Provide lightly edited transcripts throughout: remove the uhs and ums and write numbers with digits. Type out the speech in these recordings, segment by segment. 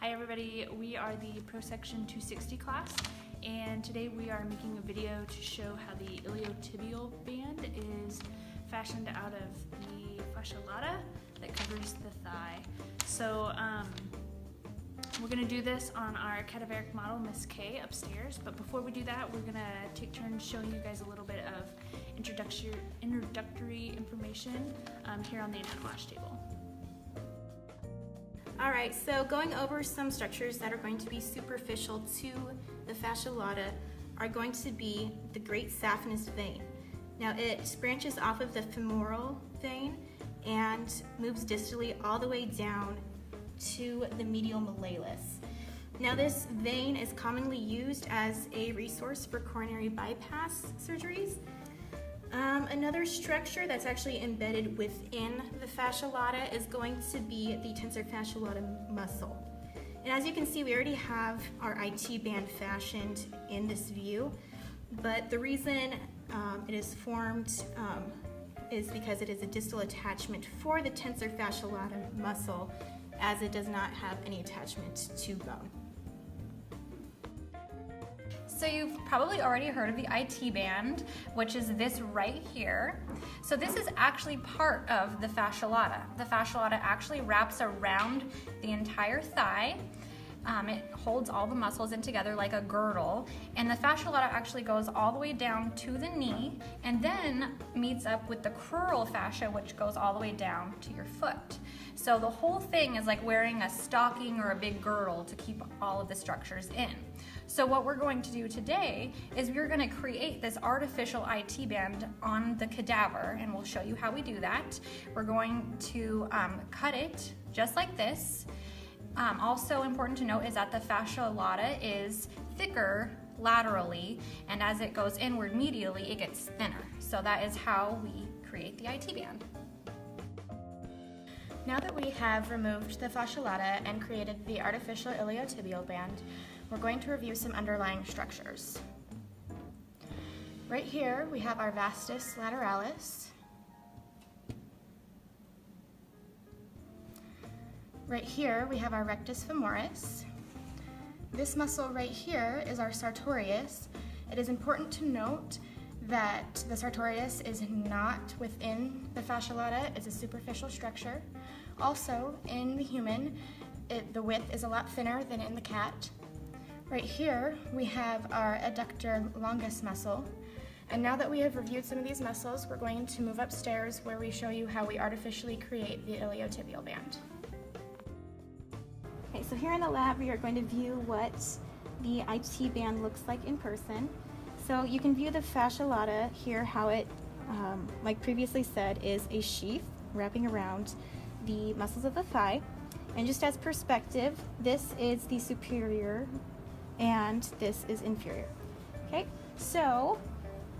Hi everybody, we are the ProSection 260 class, and today we are making a video to show how the iliotibial band is fashioned out of the fascia lata that covers the thigh. So we're going to do this on our cadaveric model, Miss K, upstairs, but before we do that, we're going to take turns showing you guys a little bit of introductory information here on the anatomy wash table. Alright, so going over some structures that are going to be superficial to the fascia lata are going to be the great saphenous vein. Now it branches off of the femoral vein and moves distally all the way down to the medial malleolus. Now this vein is commonly used as a resource for coronary bypass surgeries. Another structure that's actually embedded within the fascia lata is going to be the tensor fascia lata muscle. And as you can see, we already have our IT band fashioned in this view, but the reason it is formed is because it is a distal attachment for the tensor fascia lata muscle, as it does not have any attachment to bone. So you've probably already heard of the IT band, which is this right here. So this is actually part of the fascia lata. The fascia lata actually wraps around the entire thigh. It holds all the muscles in together like a girdle, and the fascia lata actually goes all the way down to the knee and then meets up with the crural fascia, which goes all the way down to your foot. So the whole thing is like wearing a stocking or a big girdle to keep all of the structures in. So what we're going to do today is we're going to create this artificial IT band on the cadaver, and we'll show you how we do that. We're going to cut it just like this. Also important to note is that the fascia lata is thicker laterally, and as it goes inward medially, it gets thinner. So that is how we create the IT band. Now that we have removed the fascia lata and created the artificial iliotibial band, we're going to review some underlying structures. Right here we have our vastus lateralis. Right here we have our rectus femoris. This muscle right here is our sartorius. It is important to note that the sartorius is not within the fascia lata, it's a superficial structure. Also, in the human, the width is a lot thinner than in the cat. Right here, we have our adductor longus muscle. And now that we have reviewed some of these muscles, we're going to move upstairs where we show you how we artificially create the iliotibial band. Okay, so here in the lab, we are going to view what the IT band looks like in person. So you can view the fascia lata here, how it, like previously said, is a sheath wrapping around the muscles of the thigh. And just as perspective, this is the superior and this is inferior. Okay, so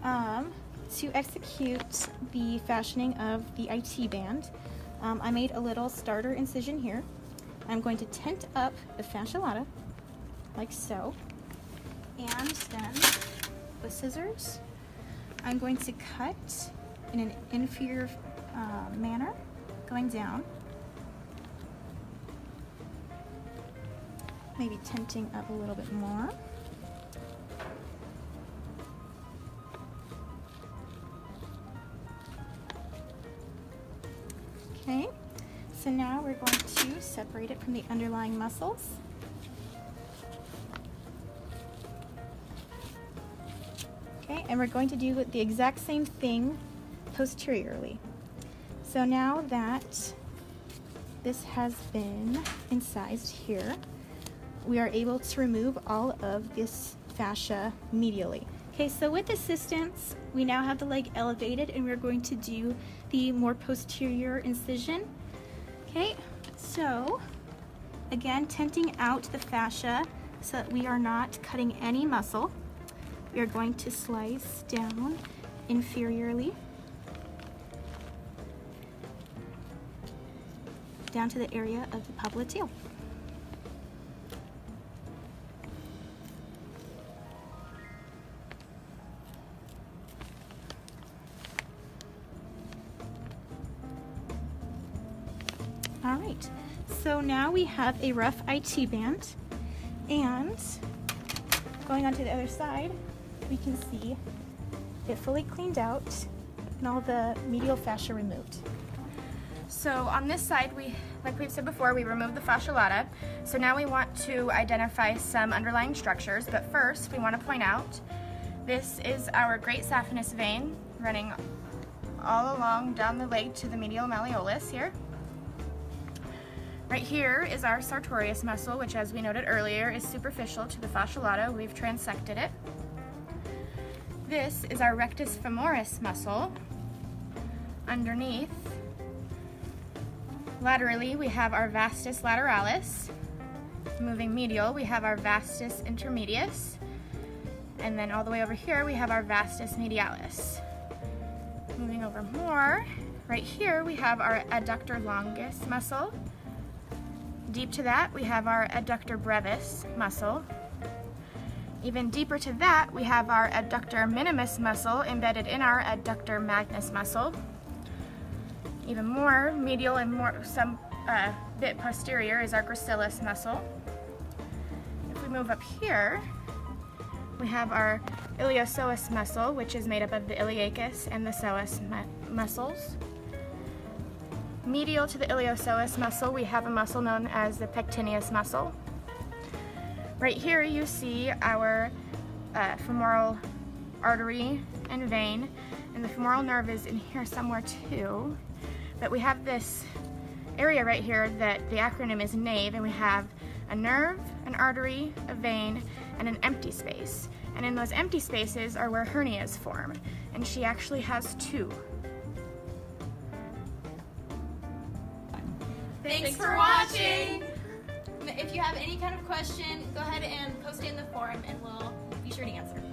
to execute the fashioning of the IT band, I made a little starter incision here. I'm going to tent up the fascia lata like so, and then with scissors, I'm going to cut in an inferior manner, going down, maybe tenting up a little bit more. Okay, so now we're going to separate it from the underlying muscles. Okay, and we're going to do the exact same thing posteriorly. So now that this has been incised here, we are able to remove all of this fascia medially. Okay, so with assistance, we now have the leg elevated and we're going to do the more posterior incision. Okay, so again, tenting out the fascia so that we are not cutting any muscle. We are going to slice down inferiorly down to the area of the popliteal. All right, So now we have a rough IT band, and going on to the other side, we can see it fully cleaned out and all the medial fascia removed. So on this side, like we've said before, we removed the fascia lata. So now we want to identify some underlying structures, but first we want to point out this is our great saphenous vein running all along down the leg to the medial malleolus here. Right here is our sartorius muscle, which, as we noted earlier, is superficial to the fascia lata. We've transected it. This is our rectus femoris muscle. Underneath, laterally, we have our vastus lateralis. Moving medial, we have our vastus intermedius. And then all the way over here, we have our vastus medialis. Moving over more, right here, we have our adductor longus muscle. Deep to that, we have our adductor brevis muscle. Even deeper to that, we have our adductor minimus muscle embedded in our adductor magnus muscle. Even more medial and some bit posterior is our gracilis muscle. If we move up here, we have our iliopsoas muscle, which is made up of the iliacus and the psoas muscles. Medial to the iliopsoas muscle, we have a muscle known as the pectineus muscle. Right here you see our femoral artery and vein, and the femoral nerve is in here somewhere too. But we have this area right here that the acronym is NAVE, and we have a nerve, an artery, a vein, and an empty space. And in those empty spaces are where hernias form, and she actually has 2. Thanks for watching! If you have any kind of question, go ahead and post it in the forum and we'll be sure to answer.